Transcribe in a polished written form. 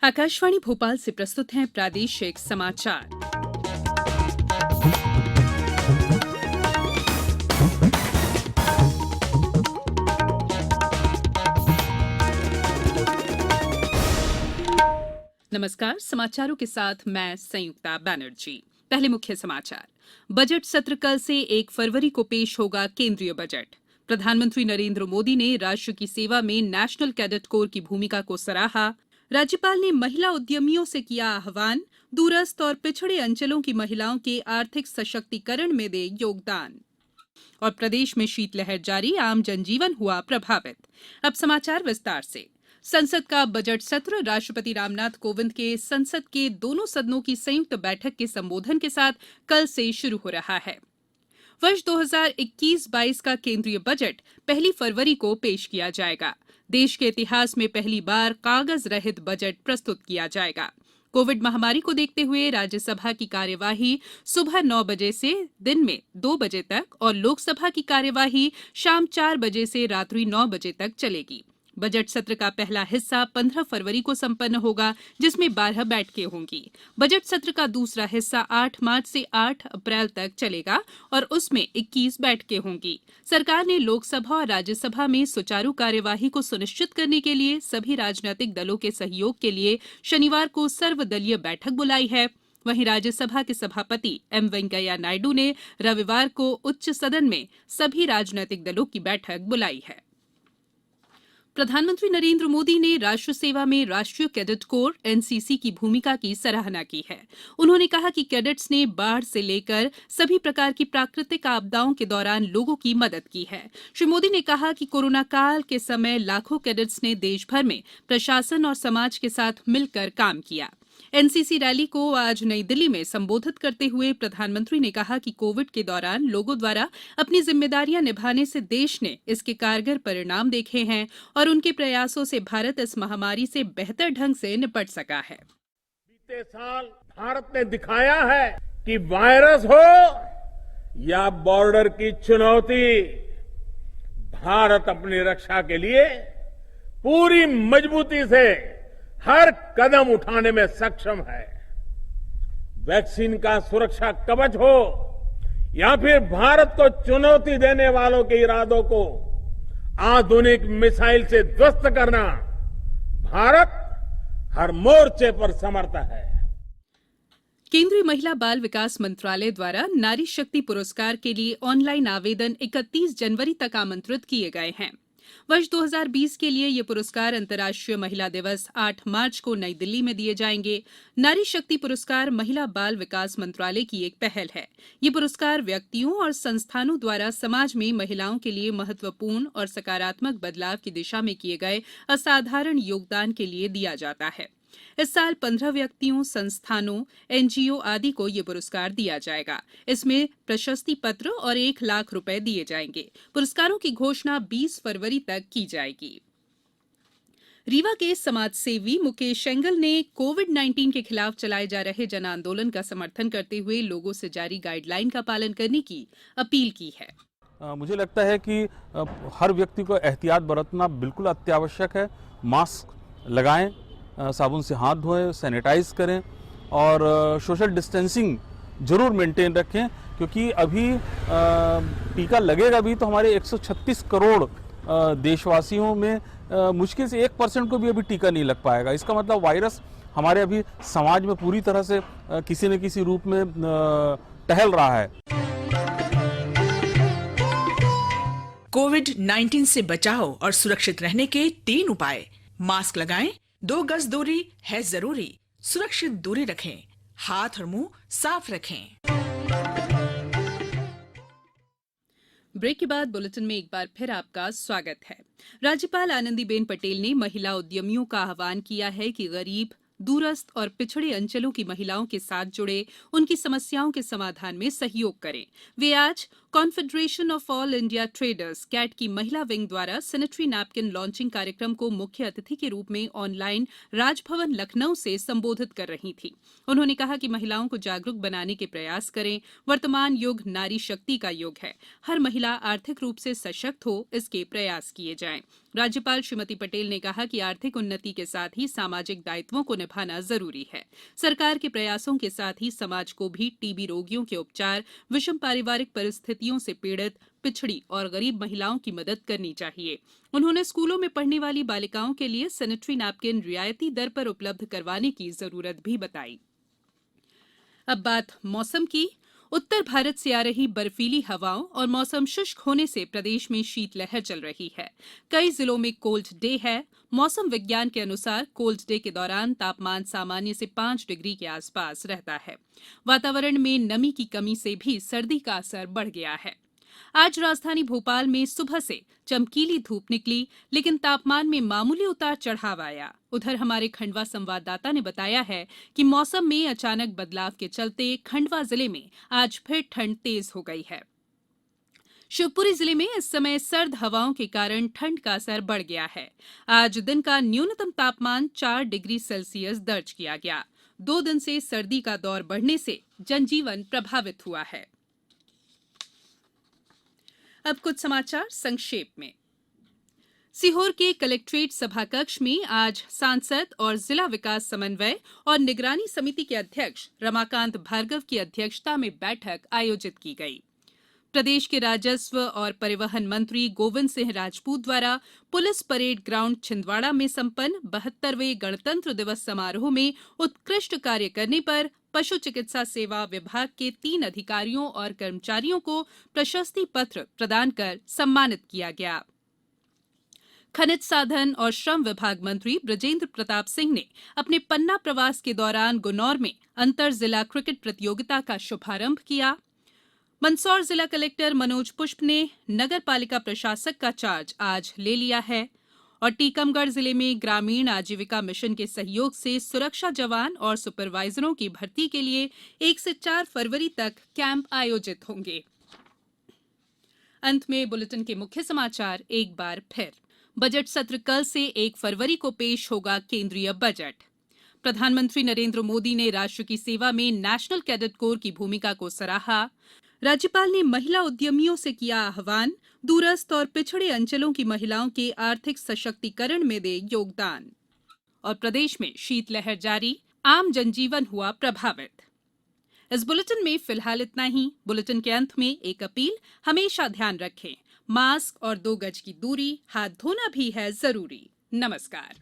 आकाशवाणी भोपाल से प्रस्तुत हैं प्रादेशिक समाचार। नमस्कार, समाचारों के साथ मैं संयुक्ता बैनर्जी। पहले मुख्य समाचार। बजट सत्र कल से 1 फरवरी को पेश होगा केंद्रीय बजट। प्रधानमंत्री नरेंद्र मोदी ने राष्ट्र की सेवा में नेशनल कैडेट कोर की भूमिका को सराहा। राज्यपाल ने महिला उद्यमियों से किया आह्वान, दूरस्थ और पिछड़े अंचलों की महिलाओं के आर्थिक सशक्तिकरण में दे योगदान। और प्रदेश में शीतलहर जारी, आम जनजीवन हुआ प्रभावित। अब समाचार विस्तार से। संसद का बजट सत्र राष्ट्रपति रामनाथ कोविंद के संसद के दोनों सदनों की संयुक्त बैठक के संबोधन के साथ कल से शुरू हो रहा है। वर्ष 2021-22 का केंद्रीय बजट 1 फरवरी को पेश किया जाएगा। देश के इतिहास में पहली बार कागज रहित बजट प्रस्तुत किया जाएगा। कोविड महामारी को देखते हुए राज्यसभा की कार्यवाही सुबह 9 बजे से दिन में 2 बजे तक और लोकसभा की कार्यवाही शाम 4 बजे से रात्रि 9 बजे तक चलेगी। बजट सत्र का पहला हिस्सा 15 फरवरी को संपन्न होगा, जिसमें 12 बैठकें होंगी। बजट सत्र का दूसरा हिस्सा 8 मार्च से 8 अप्रैल तक चलेगा और उसमें 21 बैठकें होंगी। सरकार ने लोकसभा और राज्यसभा में सुचारू कार्यवाही को सुनिश्चित करने के लिए सभी राजनीतिक दलों के सहयोग के लिए शनिवार को सर्वदलीय बैठक बुलाई है। वहीं राज्यसभा के सभापति एम वेंकैया नायडू ने रविवार को उच्च सदन में सभी राजनीतिक दलों की बैठक बुलाई है। प्रधानमंत्री नरेंद्र मोदी ने राष्ट्र सेवा में राष्ट्रीय कैडेट कोर एनसीसी की भूमिका की सराहना की है। उन्होंने कहा कि कैडेट्स ने बाढ़ से लेकर सभी प्रकार की प्राकृतिक आपदाओं के दौरान लोगों की मदद की है। श्री मोदी ने कहा कि कोरोना काल के समय लाखों कैडेट्स ने देश भर में प्रशासन और समाज के साथ मिलकर काम किया। एनसीसी रैली को आज नई दिल्ली में संबोधित करते हुए प्रधानमंत्री ने कहा कि कोविड के दौरान लोगों द्वारा अपनी जिम्मेदारियां निभाने से देश ने इसके कारगर परिणाम देखे हैं और उनके प्रयासों से भारत इस महामारी से बेहतर ढंग से निपट सका है। बीते साल भारत ने दिखाया है कि वायरस हो या बॉर्डर की चुनौती, भारत अपनी रक्षा के लिए पूरी मजबूती से हर कदम उठाने में सक्षम है। वैक्सीन का सुरक्षा कवच हो या फिर भारत को चुनौती देने वालों के इरादों को आधुनिक मिसाइल से ध्वस्त करना, भारत हर मोर्चे पर समर्थ है। केंद्रीय महिला बाल विकास मंत्रालय द्वारा नारी शक्ति पुरस्कार के लिए ऑनलाइन आवेदन 31 जनवरी तक आमंत्रित किए गए हैं। वर्ष 2020 के लिए ये पुरस्कार अंतर्राष्ट्रीय महिला दिवस 8 मार्च को नई दिल्ली में दिए जाएंगे। नारी शक्ति पुरस्कार महिला बाल विकास मंत्रालय की एक पहल है। ये पुरस्कार व्यक्तियों और संस्थानों द्वारा समाज में महिलाओं के लिए महत्वपूर्ण और सकारात्मक बदलाव की दिशा में किए गए असाधारण योगदान के लिए दिया जाता है। इस साल 15 व्यक्तियों, संस्थानों, एनजीओ आदि को ये पुरस्कार दिया जाएगा। इसमें प्रशस्ति पत्र और 1 लाख रुपए दिए जाएंगे। पुरस्कारों की घोषणा 20 फरवरी तक की जाएगी। रीवा के समाजसेवी मुकेश सेंगल ने कोविड-19 के खिलाफ चलाए जा रहे जन आंदोलन का समर्थन करते हुए लोगों से जारी गाइडलाइन का पालन करने की अपील की है। मुझे लगता है कि हर व्यक्ति को एहतियात बरतना बिल्कुल अत्यावश्यक है। मास्क लगाएं, साबुन से हाथ धोएं, सैनिटाइज करें और सोशल डिस्टेंसिंग जरूर मेंटेन रखें, क्योंकि अभी टीका लगेगा भी तो हमारे 136 करोड़ देशवासियों में मुश्किल से 1% को भी अभी टीका नहीं लग पाएगा। इसका मतलब वायरस हमारे अभी समाज में पूरी तरह से किसी न किसी रूप में टहल रहा है। कोविड-19 से बचाव और सुरक्षित रहने के 3 उपाय। मास्क लगाएं, 2 गज दूरी है जरूरी, सुरक्षित दूरी रखें, हाथ और मुंह साफ रखें। ब्रेक के बाद बुलेटिन में एक बार फिर आपका स्वागत है। राज्यपाल आनंदीबेन पटेल ने महिला उद्यमियों का आह्वान किया है कि गरीब, दूरस्थ और पिछड़े अंचलों की महिलाओं के साथ जुड़े उनकी समस्याओं के समाधान में सहयोग करें। वे आज confederation of all India traders CAT की महिला विंग द्वारा सैनिटरी नैपकिन लॉन्चिंग कार्यक्रम को मुख्य अतिथि के रूप में ऑनलाइन राजभवन लखनऊ से संबोधित कर रही थी। उन्होंने कहा कि महिलाओं को जागरूक बनाने के प्रयास करें। वर्तमान युग नारी शक्ति का युग है। हर महिला आर्थिक रूप से सशक्त हो, इसके प्रयास किए जाएं। राज्यपाल श्रीमती पटेल ने कहा कि आर्थिक उन्नति के साथ ही सामाजिक दायित्वों को निभाना जरूरी है। सरकार के प्रयासों के साथ ही समाज को भी टीबी रोगियों के उपचार, विषम पारिवारिक परिस्थितियों से पीड़ित, पिछड़ी और गरीब महिलाओं की मदद करनी चाहिए। उन्होंने स्कूलों में पढ़ने वाली बालिकाओं के लिए सैनिटरी नैपकिन रियायती दर पर उपलब्ध करवाने की जरूरत भी बताई। अब बात मौसम की। उत्तर भारत से आ रही बर्फीली हवाओं और मौसम शुष्क होने से प्रदेश में शीतलहर चल रही है। कई जिलों में कोल्ड डे है। मौसम विज्ञान के अनुसार कोल्ड डे के दौरान तापमान सामान्य से 5 डिग्री के आसपास रहता है। वातावरण में नमी की कमी से भी सर्दी का असर बढ़ गया है। आज राजधानी भोपाल में सुबह से चमकीली धूप निकली, लेकिन तापमान में मामूली उतार चढ़ाव आया। उधर हमारे खंडवा संवाददाता ने बताया है कि मौसम में अचानक बदलाव के चलते खंडवा जिले में आज फिर ठंड तेज हो गई है। शिवपुरी जिले में इस समय सर्द हवाओं के कारण ठंड का असर बढ़ गया है। आज दिन का न्यूनतम तापमान 4 डिग्री सेल्सियस दर्ज किया गया। 2 दिन से सर्दी का दौर बढ़ने से जनजीवन प्रभावित हुआ है। अब कुछ समाचार संक्षेप में। सीहोर के कलेक्ट्रेट सभाकक्ष में आज सांसद और जिला विकास समन्वय और निगरानी समिति के अध्यक्ष रमाकांत भार्गव की अध्यक्षता में बैठक आयोजित की गई। प्रदेश के राजस्व और परिवहन मंत्री गोविंद सिंह राजपूत द्वारा पुलिस परेड ग्राउंड छिंदवाड़ा में संपन्न 72वें गणतंत्र दिवस समारोह में उत्कृष्ट कार्य करने पर पशु चिकित्सा सेवा विभाग के 3 अधिकारियों और कर्मचारियों को प्रशस्ति पत्र प्रदान कर सम्मानित किया गया। खनिज साधन और श्रम विभाग मंत्री बृजेंद्र प्रताप सिंह ने अपने पन्ना प्रवास के दौरान गुनौर में अंतर जिला क्रिकेट प्रतियोगिता का शुभारंभ किया। मंदसौर जिला कलेक्टर मनोज पुष्प ने नगर पालिका प्रशासक का चार्ज आज ले लिया है। और टीकमगढ़ जिले में ग्रामीण आजीविका मिशन के सहयोग से सुरक्षा जवान और सुपरवाइजरों की भर्ती के लिए 1 से 4 फरवरी तक कैंप आयोजित होंगे। अंत में बुलेटिन के मुख्य समाचार एक बार फिर। बजट सत्र कल से 1 फरवरी को पेश होगा केंद्रीय बजट। प्रधानमंत्री नरेंद्र मोदी ने राष्ट्र की सेवा में नेशनल कैडेट कोर की भूमिका को सराहा। राज्यपाल ने महिला उद्यमियों से किया आह्वान, दूरस्थ और पिछड़े अंचलों की महिलाओं के आर्थिक सशक्तिकरण में दे योगदान। और प्रदेश में शीतलहर जारी, आम जनजीवन हुआ प्रभावित। इस बुलेटिन में फिलहाल इतना ही। बुलेटिन के अंत में एक अपील, हमेशा ध्यान रखें, मास्क और 2 गज की दूरी, हाथ धोना भी है जरूरी। नमस्कार।